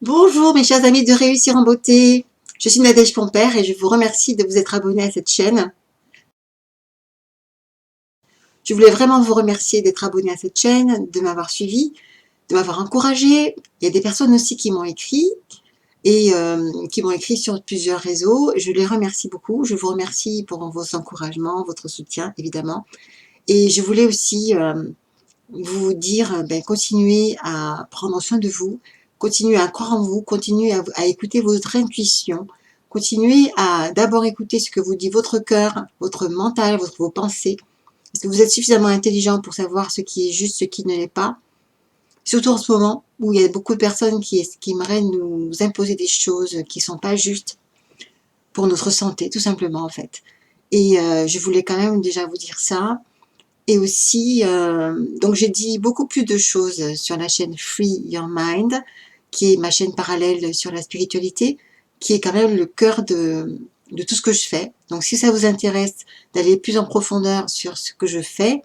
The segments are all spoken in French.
Bonjour mes chers amis de Réussir en Beauté, je suis Nadège Pompère et je vous remercie de vous être abonné à cette chaîne. Je voulais vraiment vous remercier d'être abonné à cette chaîne, de m'avoir suivi, de m'avoir encouragé. Il y a des personnes aussi qui m'ont écrit et qui m'ont écrit sur plusieurs réseaux. Je les remercie beaucoup, je vous remercie pour vos encouragements, votre soutien évidemment. Et je voulais aussi vous dire, continuez à prendre soin de vous, continuez à croire en vous, continuez à écouter votre intuition, continuez à d'abord écouter ce que vous dit votre cœur, votre mental, vos pensées. Est-ce que vous êtes suffisamment intelligent pour savoir ce qui est juste, ce qui ne l'est pas? Surtout en ce moment où il y a beaucoup de personnes qui aimeraient nous imposer des choses qui ne sont pas justes pour notre santé, tout simplement en fait. Et je voulais quand même déjà vous dire ça. Et aussi, donc j'ai dit beaucoup plus de choses sur la chaîne Free Your Mind, qui est ma chaîne parallèle sur la spiritualité, qui est quand même le cœur de tout ce que je fais. Donc si ça vous intéresse d'aller plus en profondeur sur ce que je fais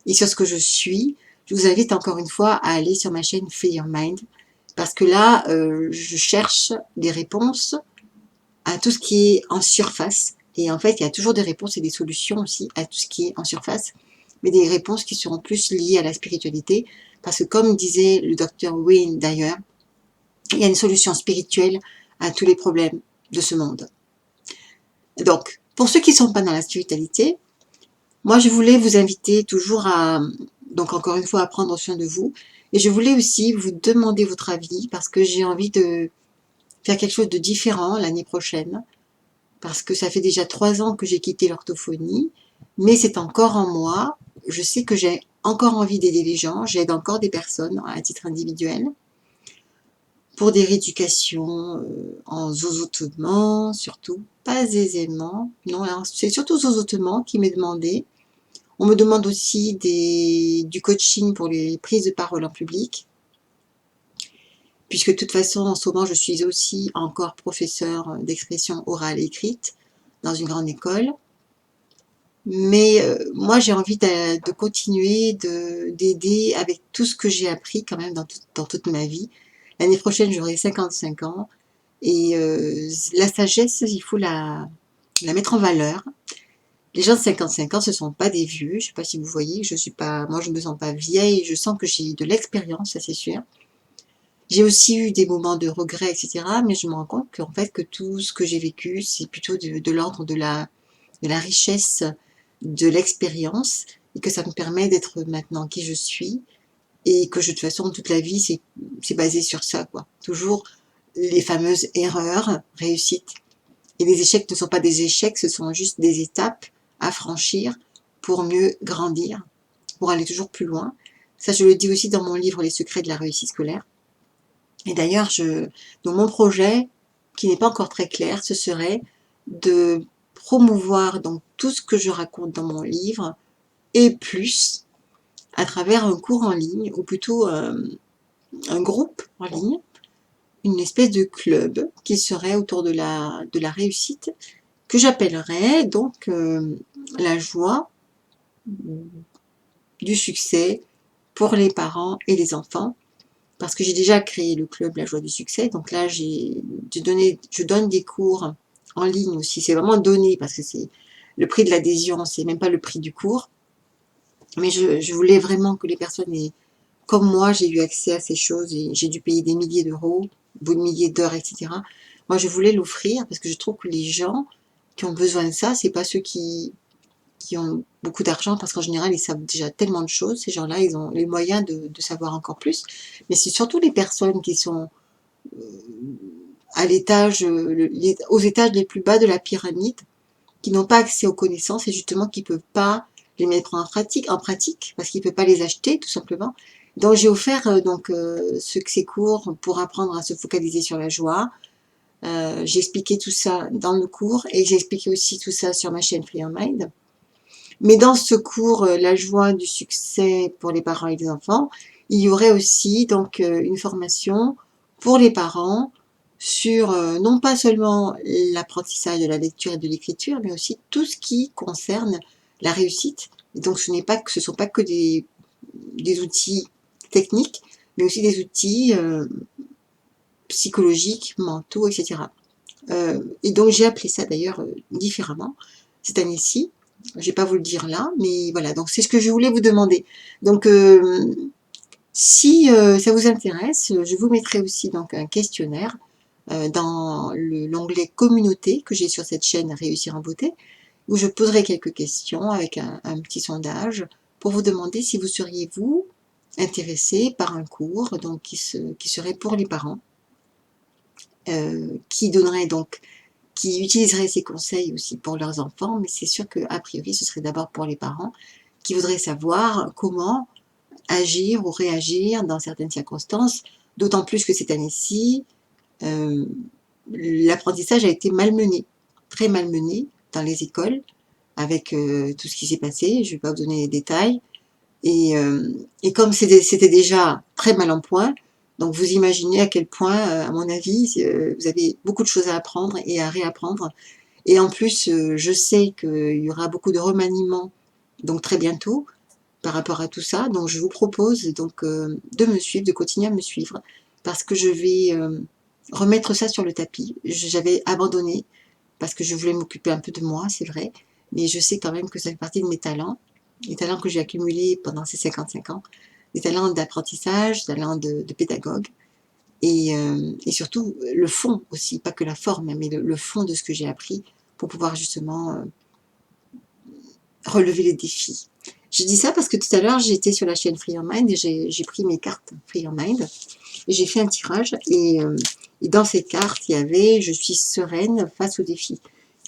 et sur ce que je suis, je vous invite encore une fois à aller sur ma chaîne Free Your Mind, parce que là, je cherche des réponses à tout ce qui est en surface. Et en fait, il y a toujours des réponses et des solutions aussi à tout ce qui est en surface, mais des réponses qui seront plus liées à la spiritualité, parce que comme disait le docteur Wayne d'ailleurs, il y a une solution spirituelle à tous les problèmes de ce monde. Donc, pour ceux qui ne sont pas dans la spiritualité, moi je voulais vous inviter toujours à, donc encore une fois, à prendre soin de vous, et je voulais aussi vous demander votre avis, parce que j'ai envie de faire quelque chose de différent l'année prochaine, parce que ça fait déjà 3 ans que j'ai quitté l'orthophonie, mais c'est encore en moi. Je sais que j'ai encore envie d'aider les gens, j'aide encore des personnes à titre individuel, pour des rééducations en zozotement, surtout, pas aisément. Non, c'est surtout zozotement qui m'est demandé. On me demande aussi du coaching pour les prises de parole en public, puisque de toute façon, en ce moment, je suis aussi encore professeure d'expression orale et écrite dans une grande école. Mais moi, j'ai envie de continuer d'aider avec tout ce que j'ai appris quand même dans toute ma vie. L'année prochaine, j'aurai 55 ans et la sagesse, il faut la mettre en valeur. Les gens de 55 ans, ce ne sont pas des vieux. Je ne sais pas si vous voyez, moi, je ne me sens pas vieille. Je sens que j'ai de l'expérience, ça c'est sûr. J'ai aussi eu des moments de regret, etc. Mais je me rends compte qu'en fait, que tout ce que j'ai vécu, c'est plutôt de l'ordre de la richesse de l'expérience et que ça me permet d'être maintenant qui je suis et que de toute façon toute la vie c'est basé sur ça quoi. Toujours les fameuses erreurs, réussites et les échecs ne sont pas des échecs, ce sont juste des étapes à franchir pour mieux grandir, pour aller toujours plus loin. Ça je le dis aussi dans mon livre Les secrets de la réussite scolaire. Et d'ailleurs dans mon projet qui n'est pas encore très clair, ce serait de promouvoir donc tout ce que je raconte dans mon livre et plus à travers un cours en ligne ou plutôt un groupe en ligne, une espèce de club qui serait autour de la réussite que j'appellerais donc la joie du succès pour les parents et les enfants, parce que j'ai déjà créé le club La Joie du Succès, donc là je donne des cours en ligne aussi, c'est vraiment donné parce que c'est le prix de l'adhésion, c'est même pas le prix du cours, mais je voulais vraiment que les personnes aient, comme moi, j'ai eu accès à ces choses et j'ai dû payer des milliers d'euros, des milliers d'heures, etc. Moi, je voulais l'offrir parce que je trouve que les gens qui ont besoin de ça, c'est pas ceux qui ont beaucoup d'argent parce qu'en général, ils savent déjà tellement de choses. Ces gens-là, ils ont les moyens de savoir encore plus. Mais c'est surtout les personnes qui sont à l'étage, aux étages les plus bas de la pyramide, qui n'ont pas accès aux connaissances et justement qui ne peuvent pas les mettre en pratique parce qu'ils ne peuvent pas les acheter tout simplement. Donc j'ai offert ces cours pour apprendre à se focaliser sur la joie. J'ai expliqué tout ça dans le cours et j'ai expliqué aussi tout ça sur ma chaîne Free Your Mind. Mais dans ce cours, la joie du succès pour les parents et les enfants, il y aurait aussi donc une formation pour les parents sur non pas seulement l'apprentissage de la lecture et de l'écriture, mais aussi tout ce qui concerne la réussite. Et donc ce ne sont pas que des outils techniques, mais aussi des outils psychologiques, mentaux, etc. Et donc j'ai appelé ça d'ailleurs différemment cette année-ci. Je ne vais pas vous le dire là, mais voilà, donc c'est ce que je voulais vous demander. Donc si ça vous intéresse, je vous mettrai aussi donc un questionnaire dans l'onglet communauté que j'ai sur cette chaîne Réussir en beauté, où je poserai quelques questions avec un petit sondage pour vous demander si vous seriez vous intéressé par un cours donc qui serait pour les parents, qui donnerait donc qui utiliseraient ces conseils aussi pour leurs enfants, mais c'est sûr qu'a priori ce serait d'abord pour les parents qui voudraient savoir comment agir ou réagir dans certaines circonstances, d'autant plus que cette année-ci, l'apprentissage a été malmené, très malmené dans les écoles, avec tout ce qui s'est passé, je ne vais pas vous donner les détails, et comme c'était déjà très mal en point, donc vous imaginez à quel point, à mon avis, vous avez beaucoup de choses à apprendre et à réapprendre, et en plus, je sais qu'il y aura beaucoup de remaniements, donc très bientôt, par rapport à tout ça. Donc je vous propose donc de me suivre, de continuer à me suivre, parce que je vais remettre ça sur le tapis. J'avais abandonné, parce que je voulais m'occuper un peu de moi, c'est vrai, mais je sais quand même que ça fait partie de mes talents, les talents que j'ai accumulés pendant ces 55 ans, des talents d'apprentissage, des talents de pédagogue, et surtout le fond aussi, pas que la forme, mais le fond de ce que j'ai appris pour pouvoir justement relever les défis. Je dis ça parce que tout à l'heure, j'étais sur la chaîne Free Your Mind et j'ai pris mes cartes Free Your Mind et j'ai fait un tirage et dans ces cartes, il y avait « Je suis sereine face aux défis ».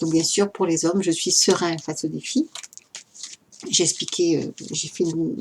Donc bien sûr, pour les hommes, je suis serein face aux défis. J'ai expliqué, j'ai fait un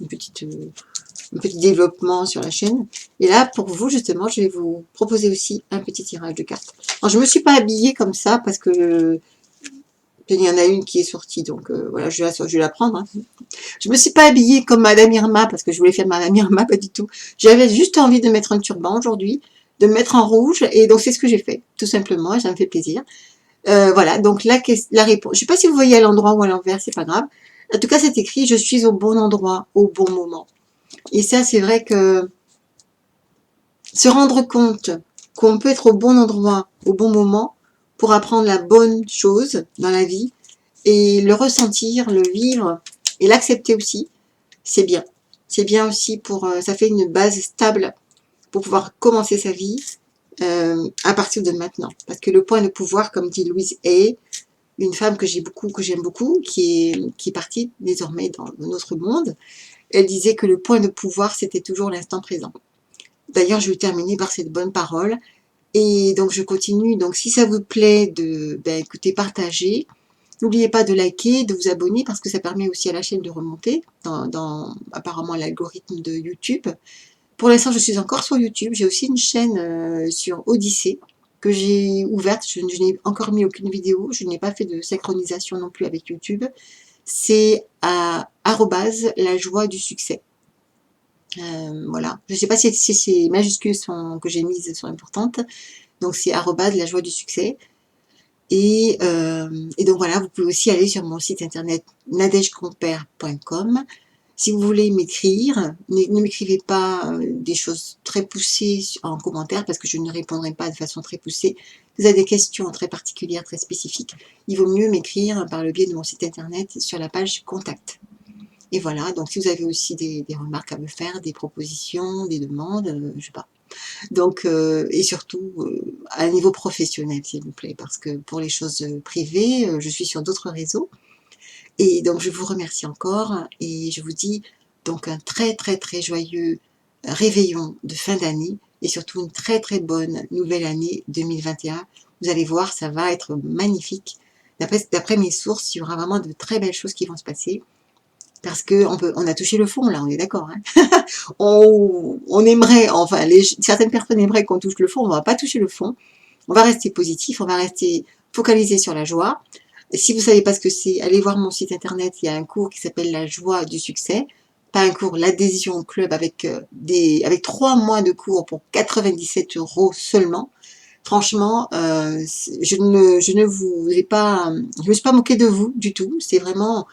petit développement sur la chaîne. Et là, pour vous, justement, je vais vous proposer aussi un petit tirage de cartes. Alors, je ne me suis pas habillée comme ça parce que il y en a une qui est sortie, donc voilà, je vais la prendre. Hein. Je me suis pas habillée comme Madame Irma, parce que je voulais faire Madame Irma, pas du tout. J'avais juste envie de mettre un turban aujourd'hui, de me mettre en rouge, et donc c'est ce que j'ai fait, tout simplement, ça me fait plaisir. Voilà, donc la réponse, je sais pas si vous voyez à l'endroit ou à l'envers, c'est pas grave. En tout cas, c'est écrit « Je suis au bon endroit, au bon moment ». Et ça, c'est vrai que se rendre compte qu'on peut être au bon endroit, au bon moment, pour apprendre la bonne chose dans la vie, et le ressentir, le vivre, et l'accepter aussi, c'est bien. C'est bien aussi pour, ça fait une base stable pour pouvoir commencer sa vie à partir de maintenant. Parce que le point de pouvoir, comme dit Louise Hay, une femme que j'aime beaucoup, qui est partie désormais dans notre monde, elle disait que le point de pouvoir, c'était toujours l'instant présent. D'ailleurs, je vais terminer par cette bonne parole. Et donc, je continue. Donc, si ça vous plaît, écoutez, partagez. N'oubliez pas de liker, de vous abonner, parce que ça permet aussi à la chaîne de remonter dans apparemment l'algorithme de YouTube. Pour l'instant, je suis encore sur YouTube. J'ai aussi une chaîne sur Odyssée que j'ai ouverte. Je n'ai encore mis aucune vidéo. Je n'ai pas fait de synchronisation non plus avec YouTube. C'est à @ la joie du succès. Voilà. Je ne sais pas si ces majuscules que j'ai mises sont importantes. Donc, c'est @ la joie du succès. Et donc voilà, vous pouvez aussi aller sur mon site internet nadejcompère.com. Si vous voulez m'écrire, ne m'écrivez pas des choses très poussées en commentaire parce que je ne répondrai pas de façon très poussée. Si vous avez des questions très particulières, très spécifiques, il vaut mieux m'écrire par le biais de mon site internet sur la page contact. Et voilà, donc si vous avez aussi des remarques à me faire, des propositions, des demandes, je sais pas. Donc, et surtout à un niveau professionnel, s'il vous plaît, parce que pour les choses privées, je suis sur d'autres réseaux. Et donc, je vous remercie encore et je vous dis donc un très très très joyeux réveillon de fin d'année et surtout une très très bonne nouvelle année 2021. Vous allez voir, ça va être magnifique. D'après mes sources, il y aura vraiment de très belles choses qui vont se passer. Parce qu'on a touché le fond, là, on est d'accord. Hein. On aimerait, enfin, certaines personnes aimeraient qu'on touche le fond, on ne va pas toucher le fond. On va rester positif, on va rester focalisé sur la joie. Si vous ne savez pas ce que c'est, allez voir mon site internet, il y a un cours qui s'appelle La joie du succès. Pas un cours, l'adhésion au club avec 3 mois de cours pour 97 € seulement. Franchement, je ne me suis pas moquée de vous du tout. C'est vraiment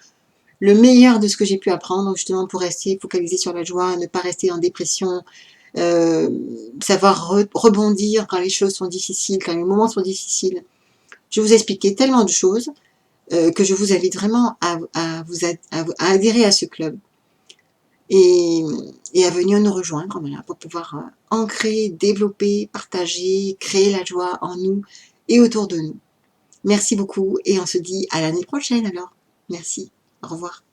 le meilleur de ce que j'ai pu apprendre, justement pour rester focalisé sur la joie, ne pas rester en dépression, savoir rebondir quand les choses sont difficiles, quand les moments sont difficiles. Je vous ai expliqué tellement de choses que je vous invite vraiment à adhérer à ce club et, et à venir nous rejoindre voilà, pour pouvoir ancrer, développer, partager, créer la joie en nous et autour de nous. Merci beaucoup et on se dit à l'année prochaine alors. Merci. Au revoir.